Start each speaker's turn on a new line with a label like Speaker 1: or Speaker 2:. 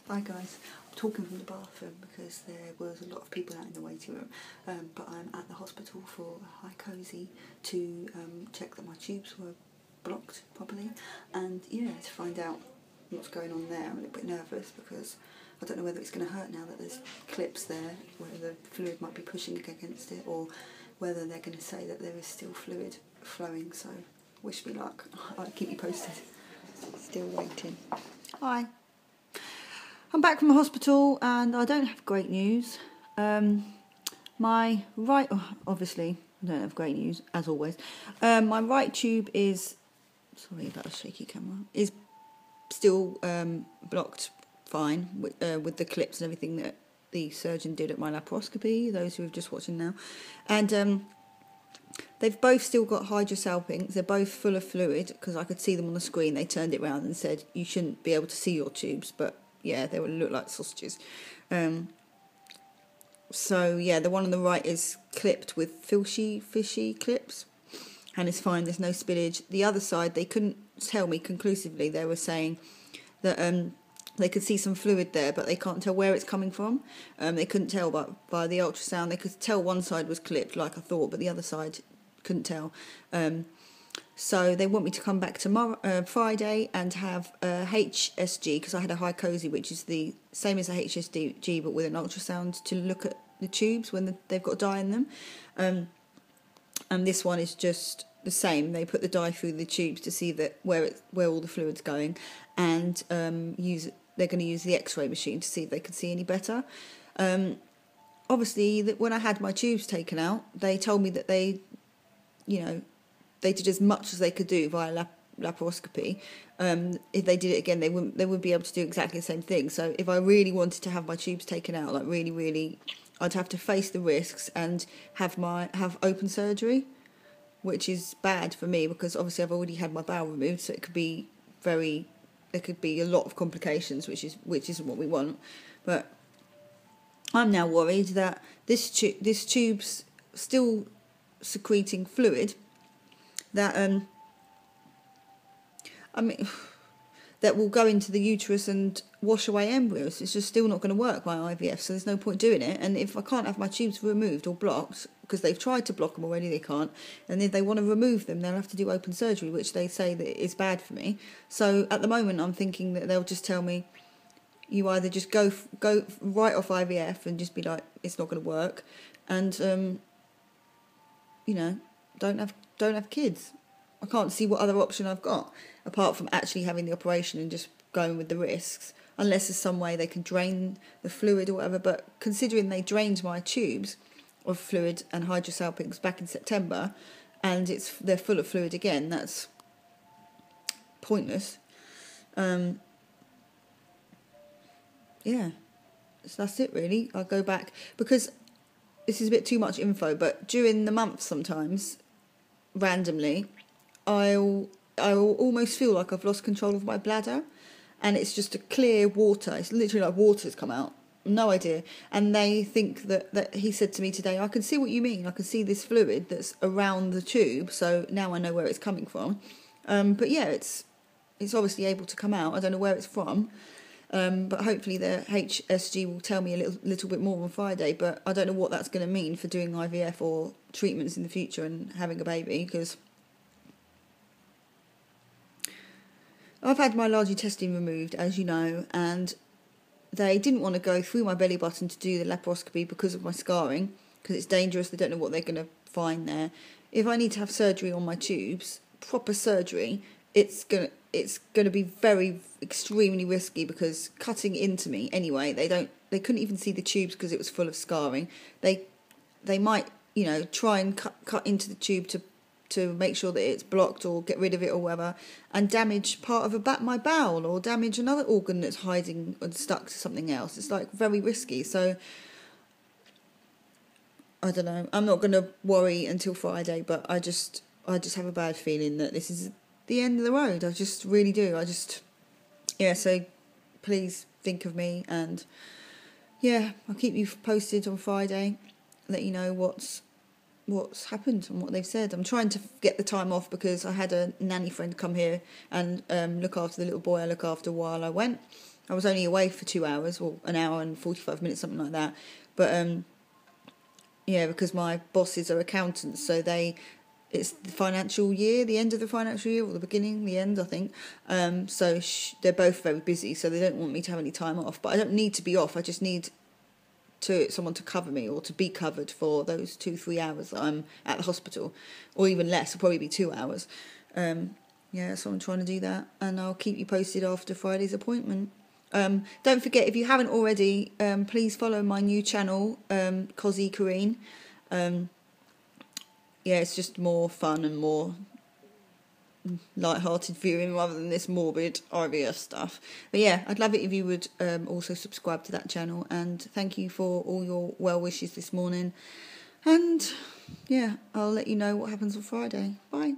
Speaker 1: Hi guys, I'm talking from the bathroom because there was a lot of people out in the waiting room, but I'm at the hospital for HyCosy to check that my tubes were blocked properly, and yeah, to find out what's going on there. I'm a little bit nervous because I don't know whether it's going to hurt now that there's clips there, whether the fluid might be pushing against it, or whether they're going to say that there is still fluid flowing, so wish me luck. I'll keep you posted. Still waiting. Hi. I'm back from the hospital and I don't have great news. My right, obviously, I don't have great news, as always. My right tube is, sorry about a shaky camera, is still blocked fine with the clips and everything that the surgeon did at my laparoscopy, those who are just watching now. And they've both still got hydrosalpinx. They're both full of fluid because I could see them on the screen. They turned it around and said, you shouldn't be able to see your tubes, but yeah, they would look like sausages. So yeah, the one on the right is clipped with fishy clips, and it's fine. There's no spillage. The other side, they couldn't tell me conclusively. They were saying that they could see some fluid there, but they can't tell where it's coming from. They couldn't tell by the ultrasound. They could tell one side was clipped, like I thought, but the other side couldn't tell. So they want me to come back tomorrow, Friday, and have a HSG, because I had a HyCosy, which is the same as a HSG, but with an ultrasound to look at the tubes when they've got dye in them. And this one is just the same. They put the dye through the tubes to see that where all the fluid's going, and they're going to use the X-ray machine to see if they can see any better. Obviously, when I had my tubes taken out, they told me that they did as much as they could do via laparoscopy. If they did it again, they wouldn't be able to do exactly the same thing. So if I really wanted to have my tubes taken out, like really, I'd have to face the risks and have open surgery, which is bad for me because obviously I've already had my bowel removed, so there could be a lot of complications, which isn't what we want. But I'm now worried that this tube's still secreting fluid that that will go into the uterus and wash away embryos. It's just still not going to work, my IVF, so there's no point doing it. And if I can't have my tubes removed or blocked, because they've tried to block them already, they can't, and if they want to remove them, they'll have to do open surgery, which they say that is bad for me. So at the moment, I'm thinking that they'll just tell me, you either just go right off IVF and just be like, it's not going to work, and don't have kids. I can't see what other option I've got apart from actually having the operation and just going with the risks, unless there's some way they can drain the fluid or whatever. But considering they drained my tubes of fluid and hydrosalpinx back in September, and they're full of fluid again, that's pointless. Yeah, so that's it really. I'll go back because this is a bit too much info, but during the month sometimes, randomly, I'll almost feel like I've lost control of my bladder, and it's just a clear water. It's literally like water's come out. No idea. And they think that he said to me today, I can see what you mean. I can see this fluid that's around the tube, so now I know where it's coming from. But yeah, it's obviously able to come out. I don't know where it's from. But hopefully the HSG will tell me a little bit more on Friday, but I don't know what that's going to mean for doing IVF or treatments in the future and having a baby, because I've had my large intestine removed, as you know, and they didn't want to go through my belly button to do the laparoscopy because of my scarring, because it's dangerous. They don't know what they're going to find there. If I need to have surgery on my tubes, proper surgery, it's going to be very extremely risky, because cutting into me anyway, they couldn't even see the tubes because it was full of scarring. They might try and cut into the tube to make sure that it's blocked or get rid of it or whatever, and damage part of my bowel or damage another organ that's hiding and stuck to something else. It's like very risky. So I don't know. I'm not going to worry until Friday, but I just have a bad feeling that this is the end of the road. I just really do. So please think of me, and yeah, I'll keep you posted on Friday, let you know what's happened and what they've said. I'm trying to get the time off because I had a nanny friend come here and look after the little boy I look after while I went, I was only away for 2 hours, or an hour and 45 minutes, something like that. But yeah, because my bosses are accountants, so it's the financial year, the end of the financial year, or the beginning, the end, I think. So they're both very busy, so they don't want me to have any time off. But I don't need to be off. I just need someone to cover me, or to be covered for those 2-3 hours that I'm at the hospital, or even less. It'll probably be 2 hours. Yeah, so I'm trying to do that, and I'll keep you posted after Friday's appointment. Don't forget, if you haven't already, please follow my new channel, HyCosy Corrine. Yeah, it's just more fun and more light-hearted viewing rather than this morbid IVF stuff. But yeah, I'd love it if you would also subscribe to that channel, and thank you for all your well wishes this morning. And yeah, I'll let you know what happens on Friday. Bye.